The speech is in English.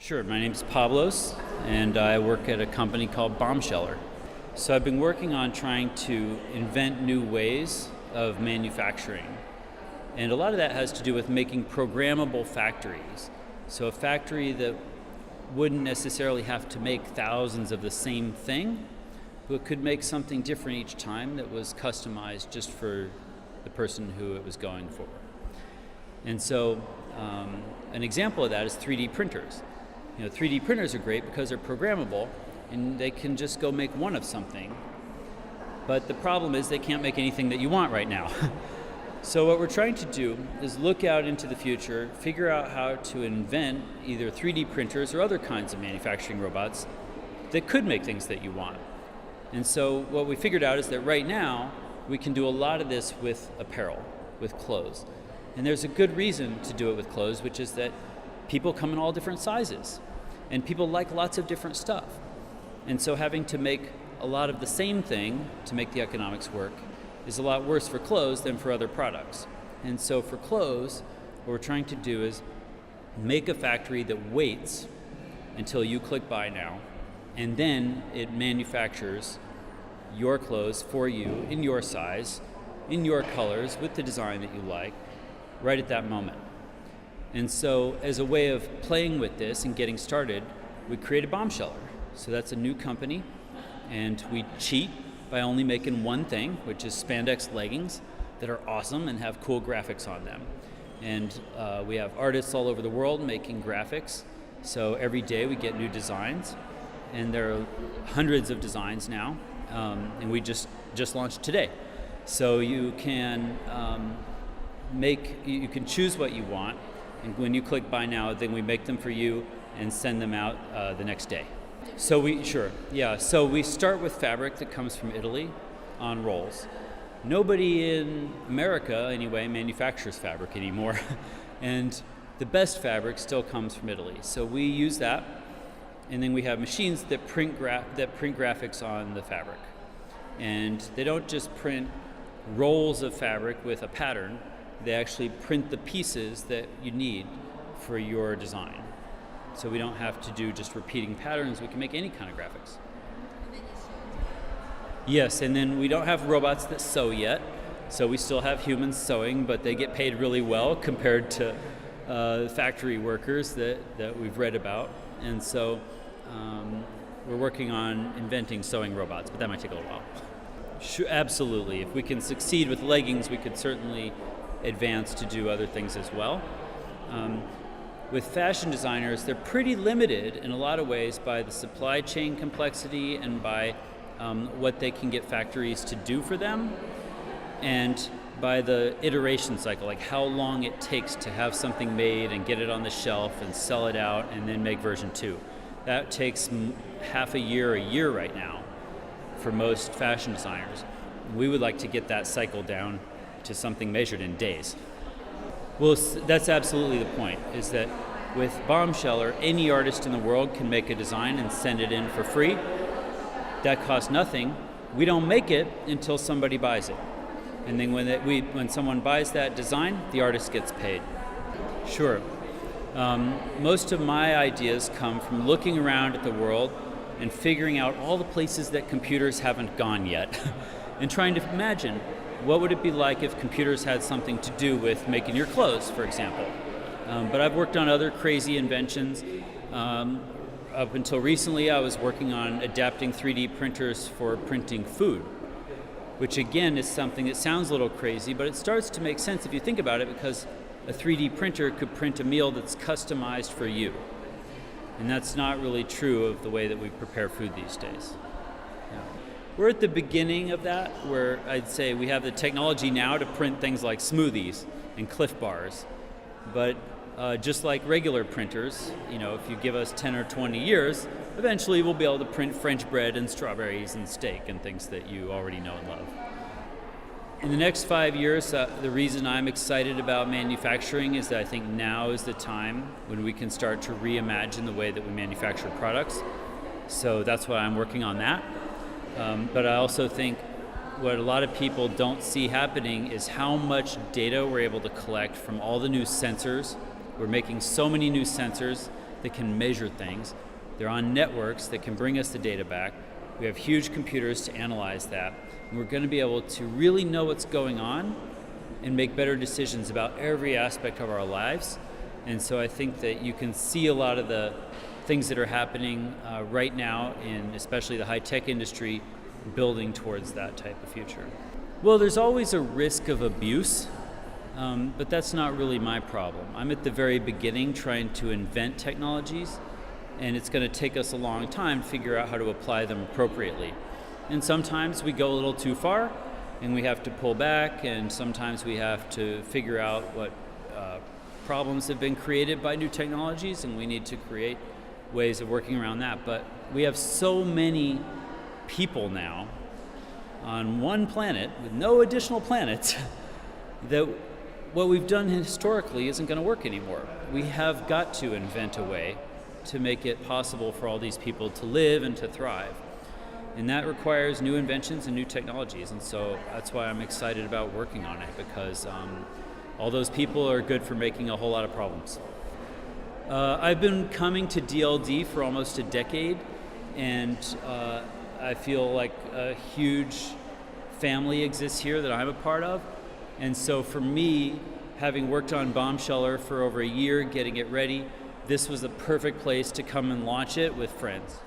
Sure, my name's Pablos, and I work at a company called Bombsheller. So I've been working on trying to invent new ways of manufacturing. And a lot of that has to do with making programmable factories. So a factory that wouldn't necessarily have to make thousands of the same thing, but could make something different each time that was customized just for the person who it was going for. And so an example of that is 3D printers. 3D printers are great because they're programmable and they can just go make one of something. But the problem is they can't make anything that you want right now. So what we're trying to do is look out into the future, figure out how to invent either 3D printers or other kinds of manufacturing robots that could make things that you want. And so what we figured out is that right now we can do a lot of this with apparel, with clothes. And there's a good reason to do it with clothes, which is that people come in all different sizes, and people like lots of different stuff. And so having to make a lot of the same thing to make the economics work is a lot worse for clothes than for other products. And so for clothes, what we're trying to do is make a factory that waits until you click buy now, and then it manufactures your clothes for you in your size, in your colors, with the design that you like, right at that moment. And so as a way of playing with this and getting started, we created Bombsheller. So that's a new company, and we cheat by only making one thing, which is spandex leggings that are awesome and have cool graphics on them. And we have artists all over the world making graphics. So every day we get new designs, and there are hundreds of designs now, and we just launched today. So you can you can choose what you want, and when you click buy now, then we make them for you and send them out the next day. So we start with fabric that comes from Italy on rolls. Nobody in America, anyway, manufactures fabric anymore, and the best fabric still comes from Italy. So we use that, and then we have machines that print graphics on the fabric. And they don't just print rolls of fabric with a pattern, they actually print the pieces that you need for your design. So we don't have to do just repeating patterns, we can make any kind of graphics. Yes, and then we don't have robots that sew yet, so we still have humans sewing, but they get paid really well compared to factory workers that we've read about. And so we're working on inventing sewing robots, but that might take a little while. Sure, absolutely. If we can succeed with leggings, we could certainly advance to do other things as well. With fashion designers, they're pretty limited in a lot of ways by the supply chain complexity and by what they can get factories to do for them, and by the iteration cycle, like how long it takes to have something made and get it on the shelf and sell it out and then make version 2. That takes half a year right now for most fashion designers. We would like to get that cycle down to something measured in days. Well, that's absolutely the point, is that with Bombsheller, any artist in the world can make a design and send it in for free. That costs nothing. We don't make it until somebody buys it. And then when someone buys that design, the artist gets paid. Sure. Most of my ideas come from looking around at the world and figuring out all the places that computers haven't gone yet and trying to imagine what would it be like if computers had something to do with making your clothes, for example. But I've worked on other crazy inventions. Up until recently, I was working on adapting 3D printers for printing food, which again is something that sounds a little crazy, but it starts to make sense if you think about it, because a 3D printer could print a meal that's customized for you. And that's not really true of the way that we prepare food these days. We're at the beginning of that, where I'd say we have the technology now to print things like smoothies and Cliff Bars. But just like regular printers, if you give us 10 or 20 years, eventually we'll be able to print French bread and strawberries and steak and things that you already know and love. In the next 5 years, the reason I'm excited about manufacturing is that I think now is the time when we can start to reimagine the way that we manufacture products. So that's why I'm working on that. But I also think what a lot of people don't see happening is how much data we're able to collect from all the new sensors. We're making so many new sensors that can measure things. They're on networks that can bring us the data back. We have huge computers to analyze that. And we're going to be able to really know what's going on and make better decisions about every aspect of our lives. And so I think that you can see a lot of the things that are happening right now in especially the high-tech industry building towards that type of future. Well, there's always a risk of abuse, but that's not really my problem. I'm at the very beginning trying to invent technologies, and it's going to take us a long time to figure out how to apply them appropriately. And sometimes we go a little too far, and we have to pull back, and sometimes we have to figure out what problems have been created by new technologies, and we need to create ways of working around that. But we have so many people now on one planet with no additional planets that what we've done historically isn't going to work anymore. We have got to invent a way to make it possible for all these people to live and to thrive. And that requires new inventions and new technologies. And so that's why I'm excited about working on it, because all those people are good for making a whole lot of problems. I've been coming to DLD for almost a decade, and I feel like a huge family exists here that I'm a part of. And so for me, having worked on Bombsheller for over a year, getting it ready, this was the perfect place to come and launch it with friends.